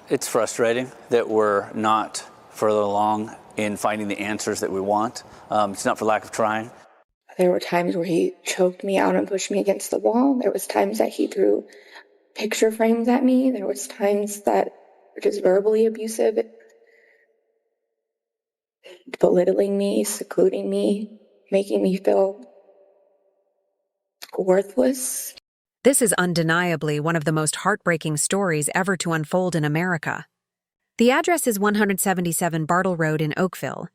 It's frustrating that we're not further along in finding the answers that we want. It's not for lack of trying. There were times where he choked me out and pushed me against the wall. There was times that he threw picture frames at me. There was times that were just verbally abusive, belittling me, secluding me, making me feel worthless. This is undeniably one of the most heartbreaking stories ever to unfold in America. The address is 177 Bartle Road in Oakville,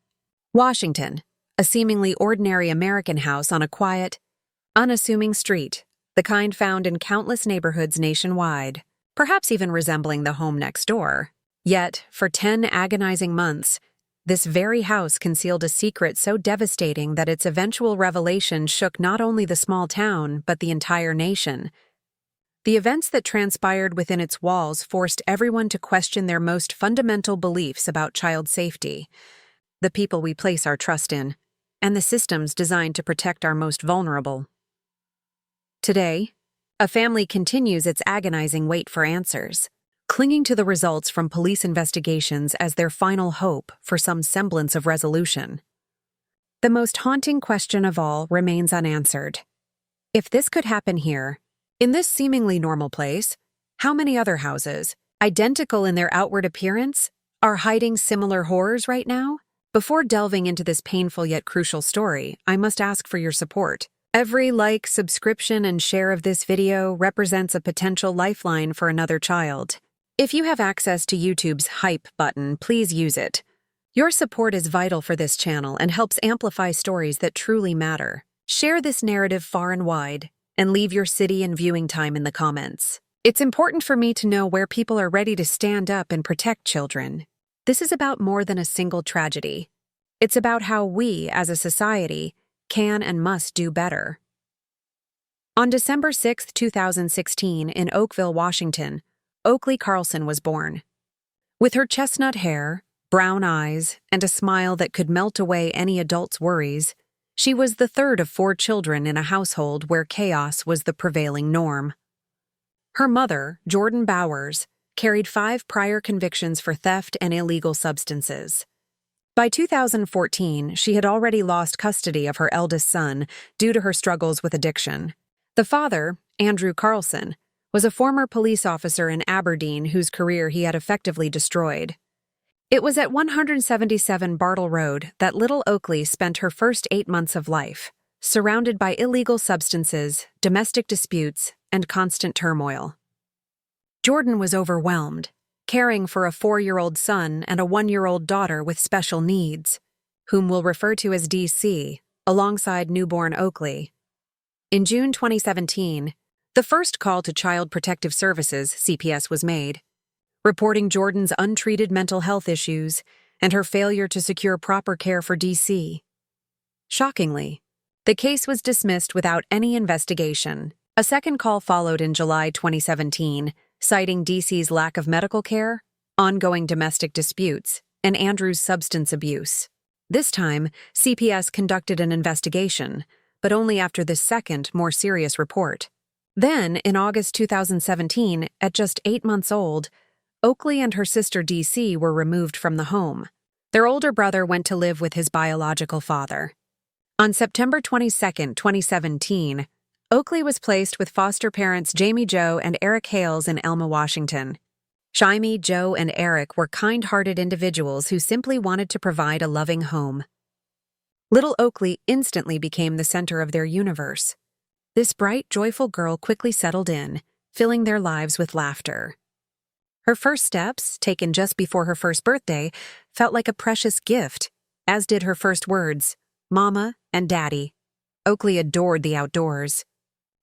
Washington, a seemingly ordinary American house on a quiet, unassuming street, the kind found in countless neighborhoods nationwide, perhaps even resembling the home next door. Yet, for 10 agonizing months, this very house concealed a secret so devastating that its eventual revelation shook not only the small town, but the entire nation. The events that transpired within its walls forced everyone to question their most fundamental beliefs about child safety, the people we place our trust in, and the systems designed to protect our most vulnerable. Today, a family continues its agonizing wait for answers, clinging to the results from police investigations as their final hope for some semblance of resolution. The most haunting question of all remains unanswered. If this could happen here, in this seemingly normal place, how many other houses, identical in their outward appearance, are hiding similar horrors right now? Before delving into this painful yet crucial story, I must ask for your support. Every like, subscription, and share of this video represents a potential lifeline for another child. If you have access to YouTube's hype button, please use it. Your support is vital for this channel and helps amplify stories that truly matter. Share this narrative far and wide, and leave your city and viewing time in the comments. It's important for me to know where people are ready to stand up and protect children. This is about more than a single tragedy. It's about how we, as a society, can and must do better. On December 6, 2016, in Oakville, Washington, Oakley Carlson was born. With her chestnut hair, brown eyes, and a smile that could melt away any adult's worries, she was the third of 4 children in a household where chaos was the prevailing norm. Her mother, Jordan Bowers, carried 5 prior convictions for theft and illegal substances. By 2014, she had already lost custody of her eldest son due to her struggles with addiction. The father, Andrew Carlson, was a former police officer in Aberdeen whose career he had effectively destroyed. It was at 177 Bartle Road that little Oakley spent her first 8 months of life, surrounded by illegal substances, domestic disputes, and constant turmoil. Jordan was overwhelmed, caring for a 4-year-old son and a 1-year-old daughter with special needs, whom we'll refer to as DC, alongside newborn Oakley. In June 2017, the first call to Child Protective Services, CPS, was made, reporting Jordan's untreated mental health issues and her failure to secure proper care for DC. Shockingly, the case was dismissed without any investigation. A second call followed in July 2017, citing DC's lack of medical care, ongoing domestic disputes, and Andrew's substance abuse. This time, CPS conducted an investigation, but only after this second, more serious report. Then, in August 2017, at just 8 months old, Oakley and her sister DC were removed from the home. Their older brother went to live with his biological father. On September 22, 2017, Oakley was placed with foster parents Jamie Joe and Eric Hales in Elma, Washington. Jamie, Joe, and Eric were kind-hearted individuals who simply wanted to provide a loving home. Little Oakley instantly became the center of their universe. This bright, joyful girl quickly settled in, filling their lives with laughter. Her first steps, taken just before her first birthday, felt like a precious gift, as did her first words, Mama and Daddy. Oakley adored the outdoors.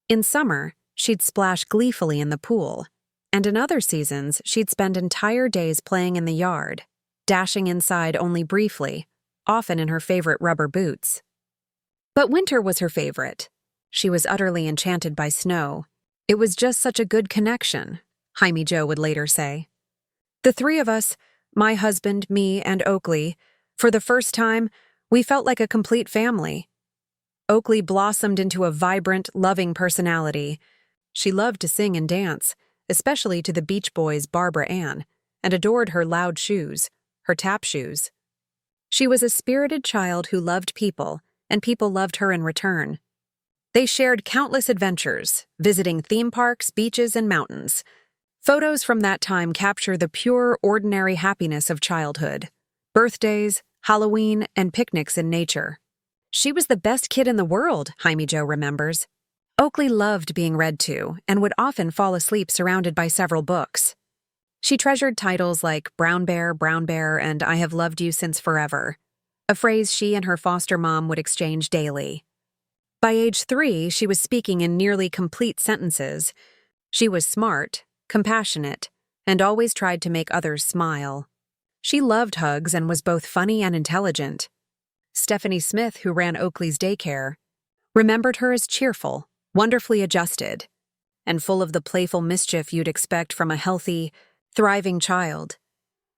In summer, she'd splash gleefully in the pool, and in other seasons, she'd spend entire days playing in the yard, dashing inside only briefly, often in her favorite rubber boots. But winter was her favorite. She was utterly enchanted by snow. It was just such a good connection, Jamie Joe would later say. The 3 of us, my husband, me, and Oakley, for the first time, we felt like a complete family. Oakley blossomed into a vibrant, loving personality. She loved to sing and dance, especially to the Beach Boys' Barbara Ann, and adored her loud shoes, her tap shoes. She was a spirited child who loved people, and people loved her in return. They shared countless adventures, visiting theme parks, beaches, and mountains. Photos from that time capture the pure, ordinary happiness of childhood. Birthdays, Halloween, and picnics in nature. She was the best kid in the world, Jaime Jo remembers. Oakley loved being read to and would often fall asleep surrounded by several books. She treasured titles like Brown Bear, and I Have Loved You Since Forever, a phrase she and her foster mom would exchange daily. By age 3, she was speaking in nearly complete sentences. She was smart, compassionate, and always tried to make others smile. She loved hugs and was both funny and intelligent. Stephanie Smith, who ran Oakley's daycare, remembered her as cheerful, wonderfully adjusted, and full of the playful mischief you'd expect from a healthy, thriving child.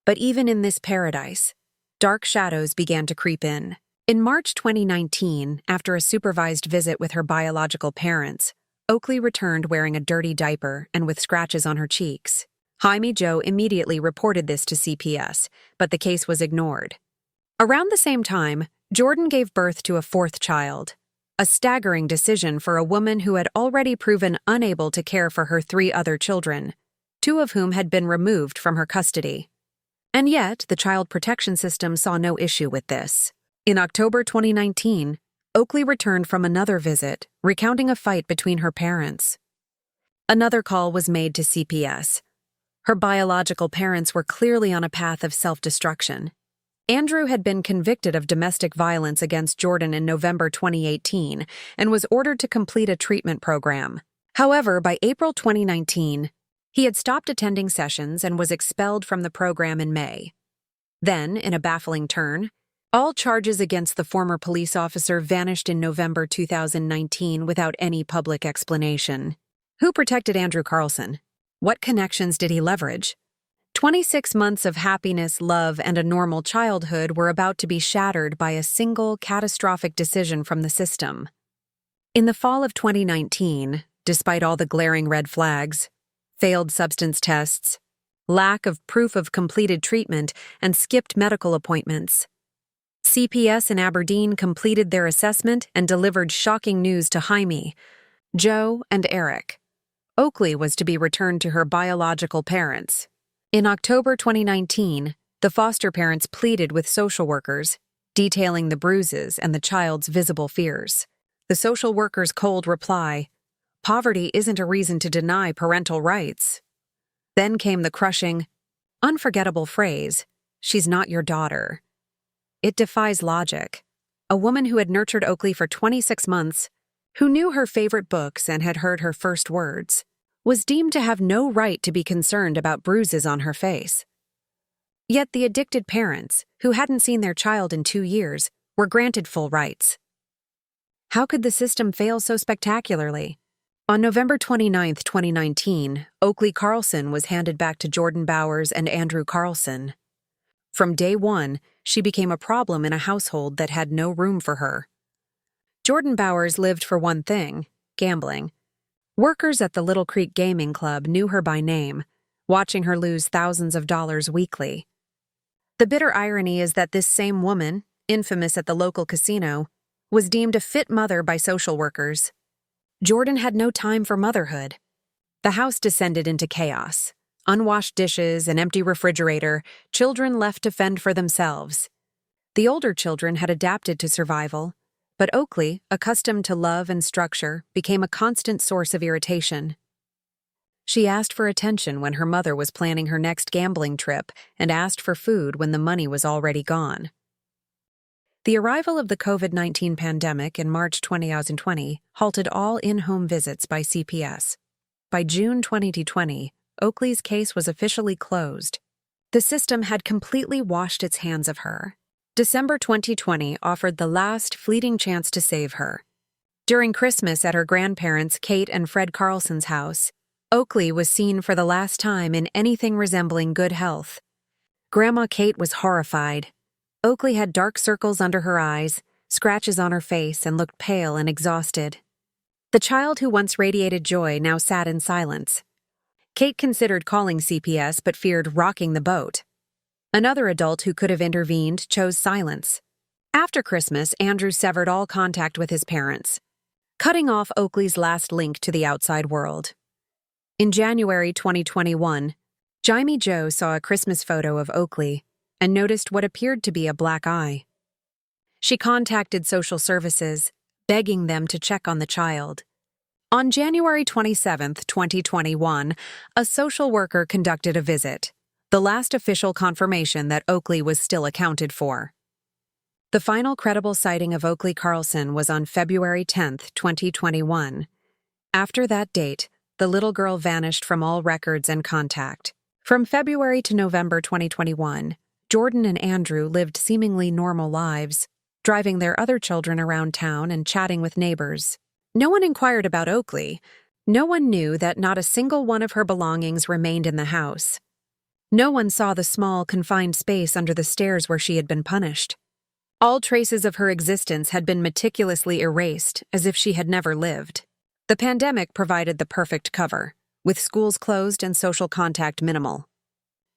But even in this paradise, dark shadows began to creep in. In March 2019, after a supervised visit with her biological parents, Oakley returned wearing a dirty diaper and with scratches on her cheeks. Jaime Jo immediately reported this to CPS, but the case was ignored. Around the same time, Jordan gave birth to a 4th child, a staggering decision for a woman who had already proven unable to care for her 3 other children, 2 of whom had been removed from her custody. And yet, the child protection system saw no issue with this. In October 2019, Oakley returned from another visit, recounting a fight between her parents. Another call was made to CPS. Her biological parents were clearly on a path of self-destruction. Andrew had been convicted of domestic violence against Jordan in November 2018 and was ordered to complete a treatment program. However, by April 2019, he had stopped attending sessions and was expelled from the program in May. Then, in a baffling turn, all charges against the former police officer vanished in November 2019 without any public explanation. Who protected Andrew Carlson? What connections did he leverage? 26 months of happiness, love, and a normal childhood were about to be shattered by a single catastrophic decision from the system. In the fall of 2019, despite all the glaring red flags, failed substance tests, lack of proof of completed treatment, and skipped medical appointments, CPS in Aberdeen completed their assessment and delivered shocking news to Jaime, Joe, and Eric. Oakley was to be returned to her biological parents. In October 2019, the foster parents pleaded with social workers, detailing the bruises and the child's visible fears. The social worker's cold reply, "Poverty isn't a reason to deny parental rights." Then came the crushing, unforgettable phrase, "She's not your daughter." It defies logic. A woman who had nurtured Oakley for 26 months, who knew her favorite books and had heard her first words, was deemed to have no right to be concerned about bruises on her face. Yet the addicted parents, who hadn't seen their child in 2 years, were granted full rights. How could the system fail so spectacularly? On November 29, 2019, Oakley Carlson was handed back to Jordan Bowers and Andrew Carlson. From day one, she became a problem in a household that had no room for her. Jordan Bowers lived for one thing, gambling. Workers at the Little Creek Gaming Club knew her by name, watching her lose thousands of dollars weekly. The bitter irony is that this same woman, infamous at the local casino, was deemed a fit mother by social workers. Jordan had no time for motherhood. The house descended into chaos. Unwashed dishes, an empty refrigerator, children left to fend for themselves. The older children had adapted to survival, but Oakley, accustomed to love and structure, became a constant source of irritation. She asked for attention when her mother was planning her next gambling trip and asked for food when the money was already gone. The arrival of the COVID-19 pandemic in March 2020 halted all in-home visits by CPS. By June 2020, Oakley's case was officially closed. The system had completely washed its hands of her. December 2020 offered the last fleeting chance to save her. During Christmas at her grandparents' Kate and Fred Carlson's house, Oakley was seen for the last time in anything resembling good health. Grandma Kate was horrified. Oakley had dark circles under her eyes, scratches on her face, and looked pale and exhausted. The child who once radiated joy now sat in silence. Kate considered calling CPS but feared rocking the boat. Another adult who could have intervened chose silence. After Christmas, Andrew severed all contact with his parents, cutting off Oakley's last link to the outside world. In January 2021, Jaime Jo saw a Christmas photo of Oakley and noticed what appeared to be a black eye. She contacted social services, begging them to check on the child. On January 27, 2021, a social worker conducted a visit, the last official confirmation that Oakley was still accounted for. The final credible sighting of Oakley Carlson was on February 10, 2021. After that date, the little girl vanished from all records and contact. From February to November 2021, Jordan and Andrew lived seemingly normal lives, driving their other children around town and chatting with neighbors. No one inquired about Oakley. No one knew that not a single one of her belongings remained in the house. No one saw the small, confined space under the stairs where she had been punished. All traces of her existence had been meticulously erased, as if she had never lived. The pandemic provided the perfect cover, with schools closed and social contact minimal.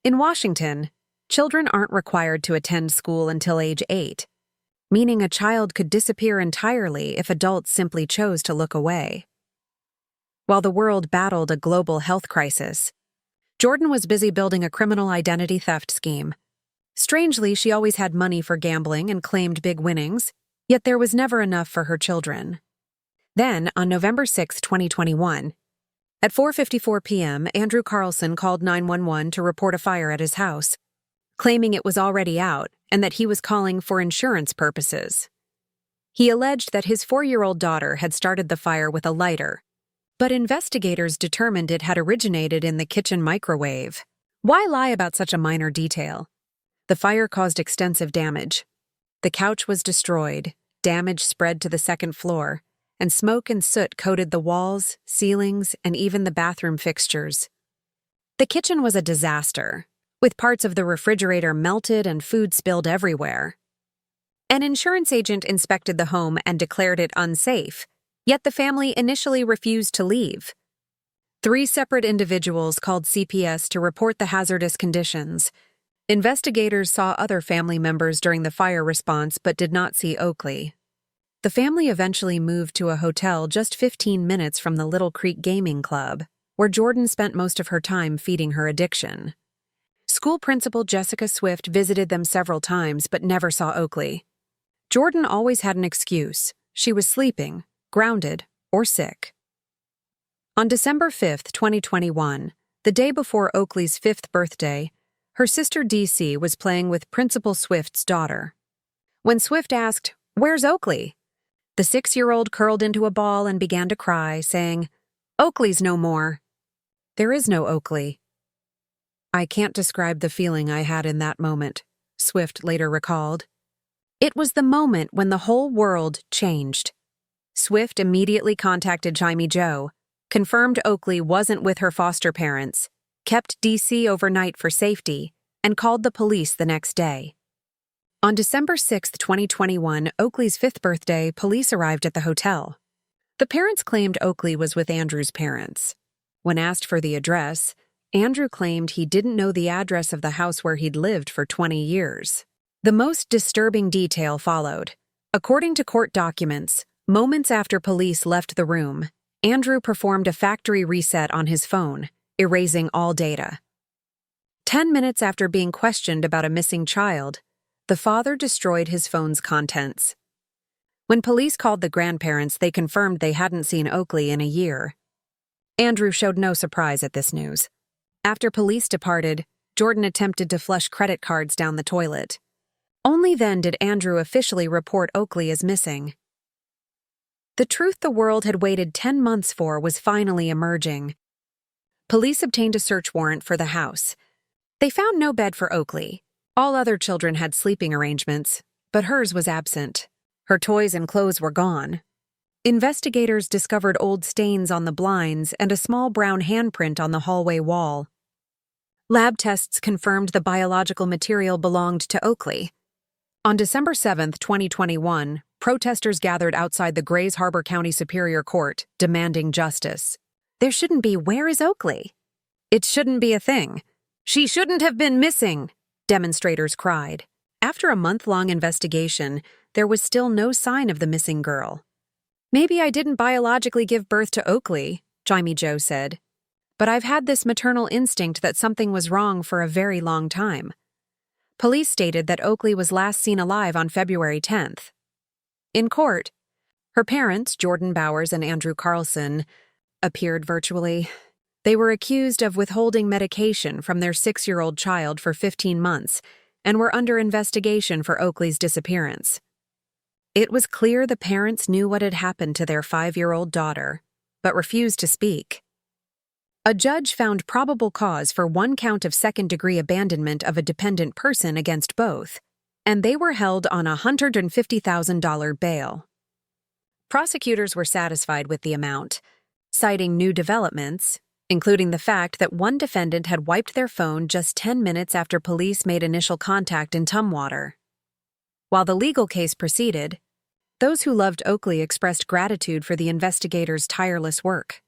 In Washington, children aren't required to attend school until age 8, meaning a child could disappear entirely if adults simply chose to look away. While the world battled a global health crisis, Jordan was busy building a criminal identity theft scheme. Strangely, she always had money for gambling and claimed big winnings, yet there was never enough for her children. Then, on November 6, 2021, at 4:54 p.m., Andrew Carlson called 911 to report a fire at his house, claiming it was already out and that he was calling for insurance purposes. He alleged that his 4-year-old daughter had started the fire with a lighter, but investigators determined it had originated in the kitchen microwave. Why lie about such a minor detail? The fire caused extensive damage. The couch was destroyed, damage spread to the second floor, and smoke and soot coated the walls, ceilings, and even the bathroom fixtures. The kitchen was a disaster, with parts of the refrigerator melted and food spilled everywhere. An insurance agent inspected the home and declared it unsafe, yet the family initially refused to leave. 3 separate individuals called CPS to report the hazardous conditions. Investigators saw other family members during the fire response but did not see Oakley. The family eventually moved to a hotel just 15 minutes from the Little Creek Gaming Club, where Jordan spent most of her time feeding her addiction. School principal Jessica Swift visited them several times but never saw Oakley. Jordan always had an excuse. She was sleeping, grounded, or sick. On December 5, 2021, the day before Oakley's 5th birthday, her sister DC was playing with Principal Swift's daughter. When Swift asked, "Where's Oakley?" the 6-year-old curled into a ball and began to cry, saying, "Oakley's no more." "There is no Oakley." "I can't describe the feeling I had in that moment," Swift later recalled. It was the moment when the whole world changed. Swift immediately contacted Jaime Jo, confirmed Oakley wasn't with her foster parents, kept DC overnight for safety, and called the police the next day. On December 6, 2021, Oakley's 5th birthday, police arrived at the hotel. The parents claimed Oakley was with Andrew's parents. When asked for the address, Andrew claimed he didn't know the address of the house where he'd lived for 20 years. The most disturbing detail followed. According to court documents, moments after police left the room, Andrew performed a factory reset on his phone, erasing all data. 10 minutes after being questioned about a missing child, the father destroyed his phone's contents. When police called the grandparents, they confirmed they hadn't seen Oakley in a year. Andrew showed no surprise at this news. After police departed, Jordan attempted to flush credit cards down the toilet. Only then did Andrew officially report Oakley as missing. The truth the world had waited 10 months for was finally emerging. Police obtained a search warrant for the house. They found no bed for Oakley. All other children had sleeping arrangements, but hers was absent. Her toys and clothes were gone. Investigators discovered old stains on the blinds and a small brown handprint on the hallway wall. Lab tests confirmed the biological material belonged to Oakley. On December 7, 2021, protesters gathered outside the Grays Harbor County Superior Court, demanding justice. There shouldn't be, "Where is Oakley?" It shouldn't be a thing. She shouldn't have been missing, demonstrators cried. After a month-long investigation, there was still no sign of the missing girl. Maybe I didn't biologically give birth to Oakley, Jimmy Joe said, but I've had this maternal instinct that something was wrong for a very long time. Police stated that Oakley was last seen alive on February 10th. In court, her parents, Jordan Bowers and Andrew Carlson, appeared virtually. They were accused of withholding medication from their 6-year-old child for 15 months and were under investigation for Oakley's disappearance. It was clear the parents knew what had happened to their 5-year-old daughter, but refused to speak. A judge found probable cause for 1 count of second-degree abandonment of a dependent person against both, and they were held on a $150,000 bail. Prosecutors were satisfied with the amount, citing new developments, including the fact that one defendant had wiped their phone just 10 minutes after police made initial contact in Tumwater. While the legal case proceeded, those who loved Oakley expressed gratitude for the investigators' tireless work.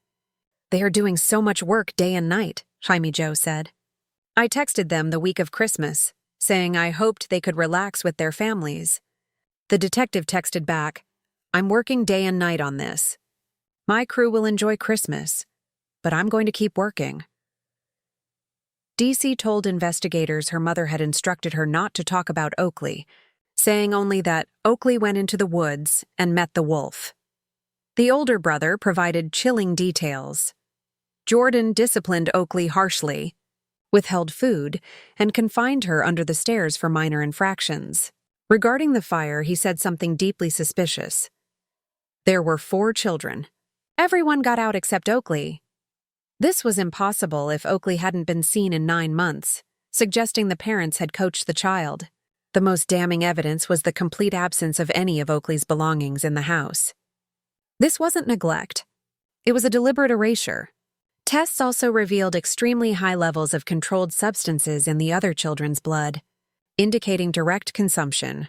"They are doing so much work day and night," Jimmy Joe said. "I texted them the week of Christmas, saying I hoped they could relax with their families." The detective texted back, "I'm working day and night on this. My crew will enjoy Christmas, but I'm going to keep working." DC told investigators her mother had instructed her not to talk about Oakley, saying only that Oakley went into the woods and met the wolf. The older brother provided chilling details. Jordan disciplined Oakley harshly, withheld food, and confined her under the stairs for minor infractions. Regarding the fire, he said something deeply suspicious. There were 4 children. Everyone got out except Oakley. This was impossible if Oakley hadn't been seen in 9 months, suggesting the parents had coached the child. The most damning evidence was the complete absence of any of Oakley's belongings in the house. This wasn't neglect. It was a deliberate erasure. Tests also revealed extremely high levels of controlled substances in the other children's blood, indicating direct consumption.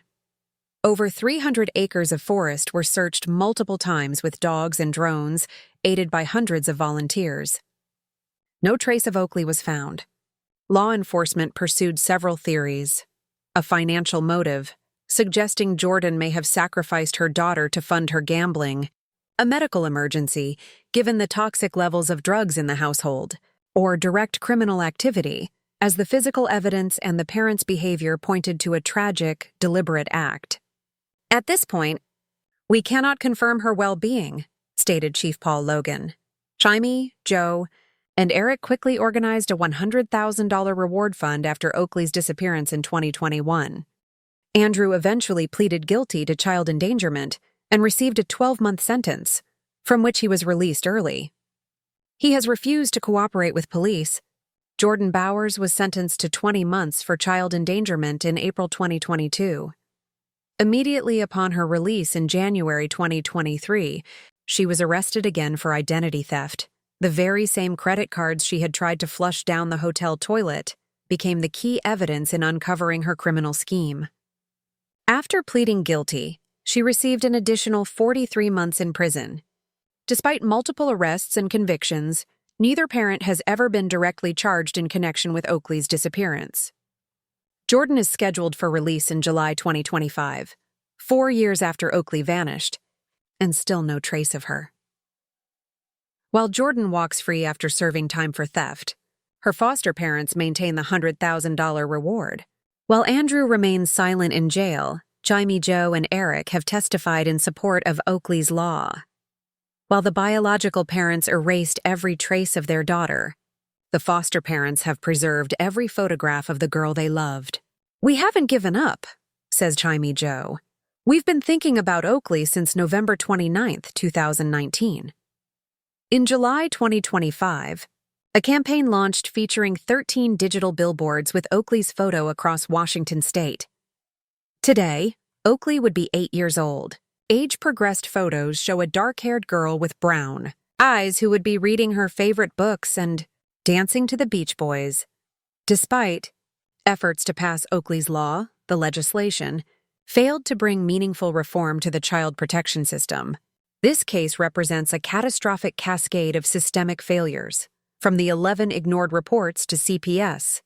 Over 300 acres of forest were searched multiple times with dogs and drones, aided by hundreds of volunteers. No trace of Oakley was found. Law enforcement pursued several theories. A financial motive, suggesting Jordan may have sacrificed her daughter to fund her gambling. A medical emergency, given the toxic levels of drugs in the household, or direct criminal activity, as the physical evidence and the parents' behavior pointed to a tragic, deliberate act. At this point, "We cannot confirm her well-being," stated Chief Paul Logan. Jimmy, Joe, and Eric quickly organized a $100,000 reward fund after Oakley's disappearance in 2021. Andrew eventually pleaded guilty to child endangerment and received a 12-month sentence, from which he was released early. He has refused to cooperate with police. Jordan Bowers was sentenced to 20 months for child endangerment in April 2022. Immediately upon her release in January 2023, she was arrested again for identity theft. The very same credit cards she had tried to flush down the hotel toilet became the key evidence in uncovering her criminal scheme. After pleading guilty, she received an additional 43 months in prison. Despite multiple arrests and convictions, neither parent has ever been directly charged in connection with Oakley's disappearance. Jordan is scheduled for release in July 2025, 4 years after Oakley vanished, and still no trace of her. While Jordan walks free after serving time for theft, her foster parents maintain the $100,000 reward. While Andrew remains silent in jail, Jimmy Joe and Eric have testified in support of Oakley's law. While the biological parents erased every trace of their daughter, the foster parents have preserved every photograph of the girl they loved. "We haven't given up," says Jimmy Joe. "We've been thinking about Oakley since November 29, 2019. In July 2025, a campaign launched featuring 13 digital billboards with Oakley's photo across Washington state. Today, Oakley would be 8 years old. Age-progressed photos show a dark-haired girl with brown eyes who would be reading her favorite books and dancing to the Beach Boys. Despite efforts to pass Oakley's law, the legislation failed to bring meaningful reform to the child protection system. This case represents a catastrophic cascade of systemic failures. from the 11 ignored reports to CPS,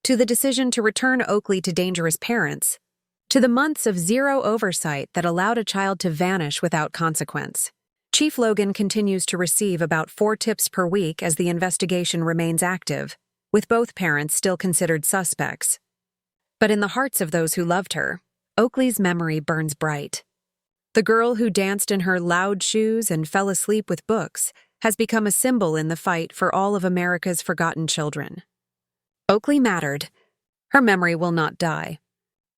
to the decision to return Oakley to dangerous parents, to the months of zero oversight that allowed a child to vanish without consequence. Chief Logan continues to receive about 4 tips per week as the investigation remains active, with both parents still considered suspects. But in the hearts of those who loved her, Oakley's memory burns bright. The girl who danced in her loud shoes and fell asleep with books has become a symbol in the fight for all of America's forgotten children. Oakley mattered. Her memory will not die,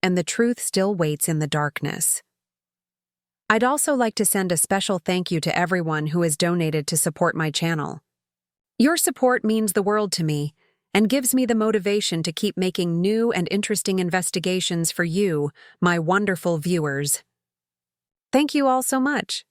and the truth still waits in the darkness. I'd also like to send a special thank you to everyone who has donated to support my channel. Your support means the world to me and gives me the motivation to keep making new and interesting investigations for you, my wonderful viewers. Thank you all so much.